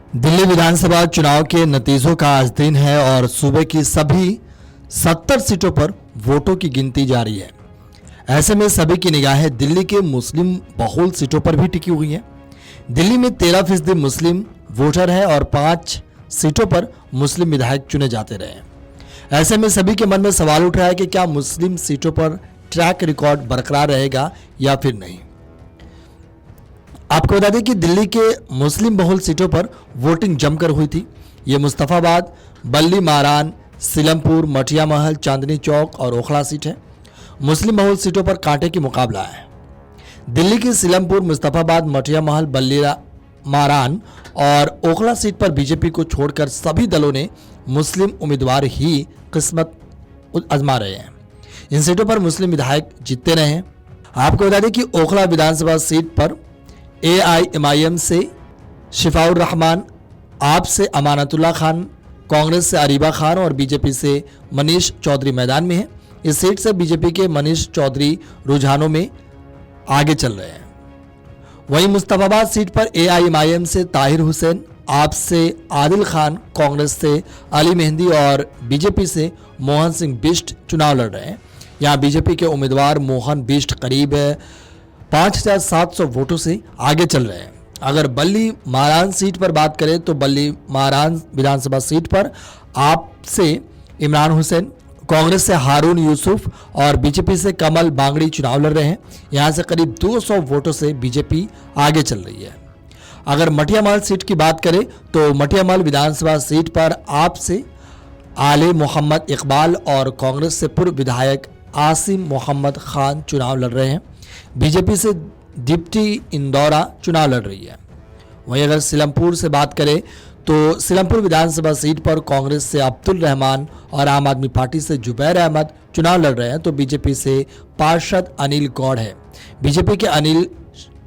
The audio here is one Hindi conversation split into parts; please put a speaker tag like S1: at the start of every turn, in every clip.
S1: दिल्ली विधानसभा चुनाव के नतीजों का आज दिन है और सूबे की सभी 70 सीटों पर वोटों की गिनती जारी है। ऐसे में सभी की निगाहें दिल्ली के मुस्लिम बहुल सीटों पर भी टिकी हुई हैं। दिल्ली में 13% मुस्लिम वोटर है और 5 सीटों पर मुस्लिम विधायक चुने जाते रहे हैं। ऐसे में सभी के मन में सवाल उठ रहा है कि क्या मुस्लिम सीटों पर ट्रैक रिकॉर्ड बरकरार रहेगा या फिर नहीं। आपको बता दें कि दिल्ली के मुस्लिम बहुल सीटों पर वोटिंग जमकर हुई थी। ये मुस्तफाबाद, बल्ली मारान, सीलमपुर, मटिया महल, चांदनी चौक और ओखला सीट है। मुस्लिम बहुल सीटों पर कांटे की मुकाबला है। दिल्ली की सीलमपुर, मुस्तफाबाद, मटिया महल, बल्ली मारान और ओखला सीट पर बीजेपी को छोड़कर सभी दलों ने मुस्लिम उम्मीदवार ही किस्मत आजमा रहे हैं। इन सीटों पर मुस्लिम विधायक जीतते रहे हैं। आपको बता दें कि ओखला विधानसभा सीट पर AIMIM से शिफाउर रहमान, आप से अमानतुल्लाह खान, कांग्रेस से अरीबा खान और बीजेपी से मनीष चौधरी मैदान में है। इस सीट से बीजेपी के मनीष चौधरी रुझानों में आगे चल रहे हैं। वहीं मुस्तफाबाद सीट पर AIMIM से ताहिर हुसैन, आप से आदिल खान, कांग्रेस से अली मेहंदी और बीजेपी से मोहन सिंह बिष्ट चुनाव लड़ रहे हैं। यहाँ बीजेपी के उम्मीदवार मोहन बिष्ट करीब 5700 वोटों से आगे चल रहे हैं। अगर बल्ली मारान सीट पर बात करें तो बल्ली मारान विधानसभा सीट पर आप से इमरान हुसैन, कांग्रेस से हारून यूसुफ और बीजेपी से कमल बांगड़ी चुनाव लड़ रहे हैं। यहां से करीब 200 वोटों से बीजेपी आगे चल रही है। अगर मटिया महल सीट की बात करें तो मटिया महल विधानसभा सीट पर आप से आले मोहम्मद इकबाल और कांग्रेस से पूर्व विधायक आसिम मोहम्मद खान चुनाव लड़ रहे हैं। बीजेपी से दीप्ति इंदौरा चुनाव लड़ रही है। वहीं अगर सीलमपुर से बात करें तो सीलमपुर विधानसभा सीट पर कांग्रेस से अब्दुल रहमान और आम आदमी पार्टी से जुबैर अहमद चुनाव लड़ रहे हैं, तो बीजेपी से पार्षद अनिल गौड़ है। बीजेपी के अनिल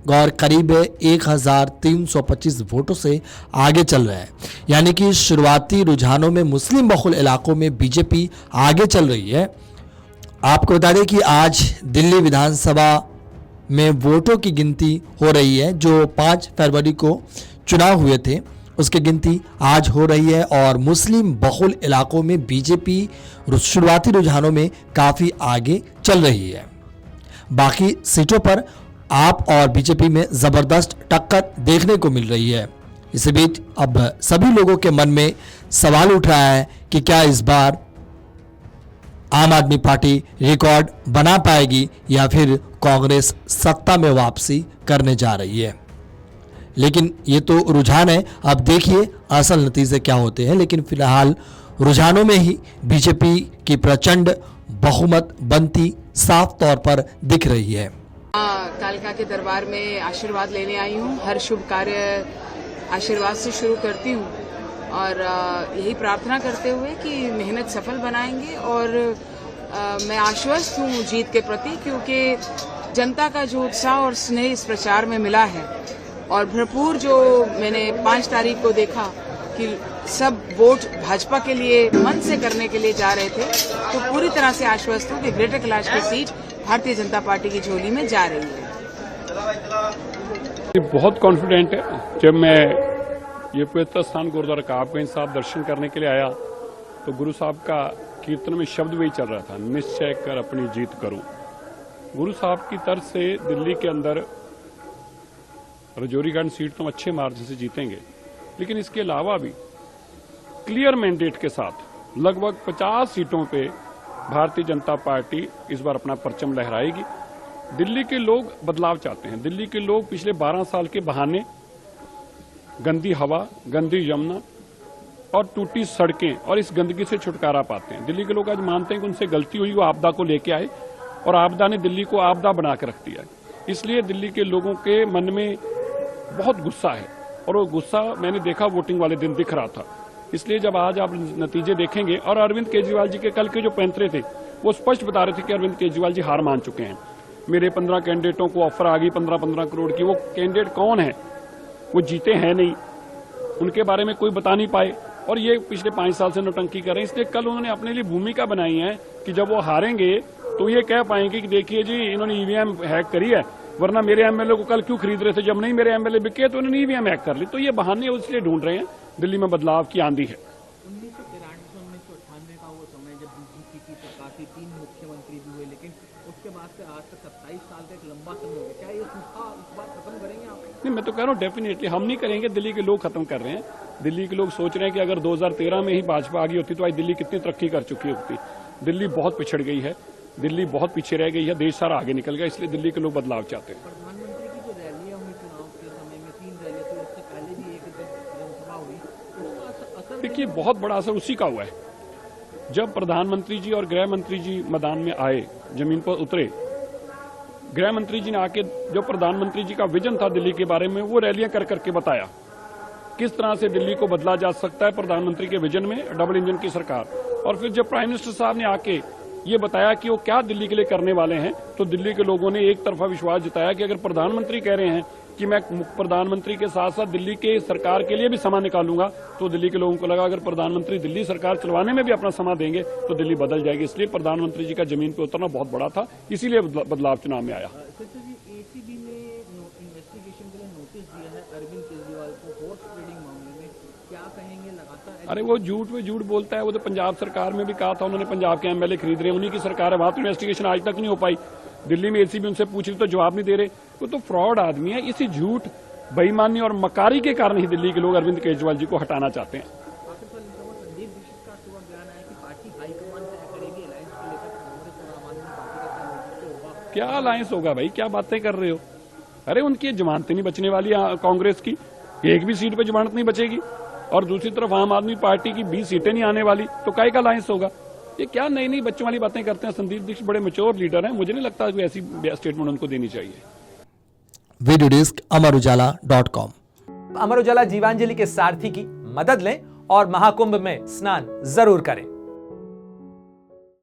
S1: गौड़ करीब 1325 वोटों से आगे चल रहे हैं। यानी कि शुरुआती रुझानों में मुस्लिम बहुल इलाकों में बीजेपी आगे चल रही है। आपको बता दें कि आज दिल्ली विधानसभा में वोटों की गिनती हो रही है। जो 5 फरवरी को चुनाव हुए थे उसकी गिनती आज हो रही है और मुस्लिम बहुल इलाकों में बीजेपी शुरुआती रुझानों में काफ़ी आगे चल रही है। बाकी सीटों पर आप और बीजेपी में ज़बरदस्त टक्कर देखने को मिल रही है। इसी बीच अब सभी लोगों के मन में सवाल उठ रहा है कि क्या इस बार आम आदमी पार्टी रिकॉर्ड बना पाएगी या फिर कांग्रेस सत्ता में वापसी करने जा रही है। लेकिन ये तो रुझान है, अब देखिए असल नतीजे क्या होते हैं। लेकिन फिलहाल रुझानों में ही बीजेपी की प्रचंड बहुमत बनती साफ तौर पर दिख रही है।
S2: कालिका के दरबार में आशीर्वाद लेने आई हूँ। हर शुभ कार्य आशीर्वाद से शुरू करती हूँ और यही प्रार्थना करते हुए कि मेहनत सफल बनाएंगे। और मैं आश्वस्त हूँ जीत के प्रति, क्योंकि जनता का जो उत्साह और स्नेह इस प्रचार में मिला है और भरपूर जो मैंने 5 तारीख को देखा कि सब वोट भाजपा के लिए मन से करने के लिए जा रहे थे, तो पूरी तरह से आश्वस्त हूँ कि ग्रेटर कैलाश की सीट भारतीय जनता पार्टी की झोली में जा रही है।
S3: बहुत कॉन्फिडेंट है। जब मैं ये पवित्र स्थान गुरुद्वारा काबगंज साहब दर्शन करने के लिए आया तो गुरु साहब का कीर्तन में शब्द वही चल रहा था, निश्चय कर अपनी जीत करूं। गुरु साहब की तरफ से दिल्ली के अंदर रजौरीगंज सीट तो अच्छे मार्जिन से जीतेंगे, लेकिन इसके अलावा भी क्लियर मैंडेट के साथ लगभग 50 सीटों पे भारतीय जनता पार्टी इस बार अपना परचम लहराएगी। दिल्ली के लोग बदलाव चाहते हैं। दिल्ली के लोग पिछले 12 साल के बहाने गंदी हवा, गंदी यमुना और टूटी सड़कें और इस गंदगी से छुटकारा पाते हैं। दिल्ली के लोग आज मानते हैं कि उनसे गलती हुई, वो आपदा को लेके आए और आपदा ने दिल्ली को आपदा बना के रख दिया। इसलिए दिल्ली के लोगों के मन में बहुत गुस्सा है और वो गुस्सा मैंने देखा वोटिंग वाले दिन दिख रहा था। इसलिए जब आज आप नतीजे देखेंगे, और अरविंद केजरीवाल जी के कल के जो पैंतरे थे वो स्पष्ट बता रहे थे कि अरविंद केजरीवाल जी हार मान चुके हैं। मेरे 15 कैंडिडेटों को ऑफर आ गई 15-15 करोड़ की। वो कैंडिडेट कौन है? वो जीते हैं नहीं, उनके बारे में कोई बता नहीं पाए और ये पिछले 5 साल से नौटंकी कर रहे हैं। इसलिए कल उन्होंने अपने लिए भूमिका बनाई है कि जब वो हारेंगे तो ये कह पाएंगे कि देखिए जी इन्होंने ईवीएम हैक करी है, वरना मेरे एमएलए को कल क्यों खरीद रहे थे, जब नहीं मेरे एमएलए बिके तो उन्होंने ईवीएम हैक कर ली। तो ये बहाने इसलिए ढूंढ रहे हैं, दिल्ली में बदलाव की आंधी है।
S4: 1993-1998 का वो समय जब बीजेपी की सरकार थी, 3 मुख्यमंत्री भी हुए, लेकिन उसके बाद से आज तक 27 साल का एक लंबा समय हो गया। क्या ये सूखा इस बार खत्म करेंगे आप?
S3: नहीं, मैं तो कह रहा हूँ डेफिनेटली हम नहीं करेंगे, दिल्ली के लोग खत्म कर रहे हैं। दिल्ली के लोग सोच रहे हैं कि अगर 2013 में ही भाजपा आ गई होती तो आज दिल्ली कितनी तरक्की कर चुकी होती। दिल्ली बहुत पिछड़ गई है, दिल्ली बहुत पीछे रह गई है, देश सारा आगे निकल गया, इसलिए दिल्ली के लोग बदलाव चाहते हैं।
S4: प्रधानमंत्री की जो रैलियां हुई चुनाव के समय में, 3 रैलियां थी, उससे पहले भी एक जनसभा हुई, उसका असर
S3: देखिए बहुत बड़ा असर उसी का हुआ है। जब प्रधानमंत्री जी और गृह मंत्री जी मैदान में आए, जमीन पर उतरे, गृह मंत्री जी ने आके जो प्रधानमंत्री जी का विजन था दिल्ली के बारे में, वो रैलियां कर करके बताया किस तरह से दिल्ली को बदला जा सकता है प्रधानमंत्री के विजन में, डबल इंजन की सरकार। और फिर जब प्राइम मिनिस्टर साहब ने आके ये बताया कि वो क्या दिल्ली के लिए करने वाले हैं, तो दिल्ली के लोगों ने एक तरफा विश्वास जताया कि अगर प्रधानमंत्री कह रहे हैं कि मैं प्रधानमंत्री के साथ साथ दिल्ली के सरकार के लिए भी समय निकालूंगा, तो दिल्ली के लोगों को लगा अगर प्रधानमंत्री दिल्ली सरकार चलवाने में भी अपना समय देंगे तो दिल्ली बदल जाएगी। इसलिए प्रधानमंत्री जी का जमीन पर उतरना बहुत बड़ा था, इसीलिए बदलाव चुनाव में आया।
S4: एसीबी ने इन्वेस्टिगेशन के लिए नोटिस दिया है अरविंद केजरीवाल को हॉर्स ट्रेडिंग मामले में, क्या कहेंगे? लगातार
S3: अरे वो झूठ में झूठ बोलता है। वो तो पंजाब सरकार में भी कहा था, उन्होंने पंजाब के एमएलए खरीद रहे, उन्हीं की सरकार है, वहां तो इन्वेस्टिगेशन आज तक नहीं हो पाई। दिल्ली में एसीबी उनसे पूछ रही तो जवाब नहीं दे रहे। वो तो फ्रॉड आदमी है। इसी झूठ, बेईमानी और मकारी के कारण ही दिल्ली के लोग अरविंद केजरीवाल जी को हटाना चाहते हैं।
S4: संदीप दीक्षित का सुबह बयान आया कि पार्टी हाईकमान तय करेगी अलायंस को लेकर कांग्रेस और आम आदमी पार्टी का क्या नेतृत्व होगा।
S3: क्या अलायंस होगा भाई, क्या बातें कर रहे हो? अरे उनकी जमानतें नहीं बचने वाली कांग्रेस की, एक भी सीट पे जमानत नहीं बचेगी, और दूसरी तरफ आम आदमी पार्टी की 20 सीटें नहीं आने वाली, तो काय का अलायंस होगा? ये क्या नई नई बच्चों वाली बातें करते हैं। संदीप दीक्षित बड़े मैच्योर लीडर हैं, मुझे नहीं लगता कि ऐसी स्टेटमेंट उनको देनी चाहिए।
S1: Video desk अमरउजाला.com।
S5: अमर उजाला जीवांजलि के सारथी की मदद लें और महाकुंभ में स्नान जरूर करें।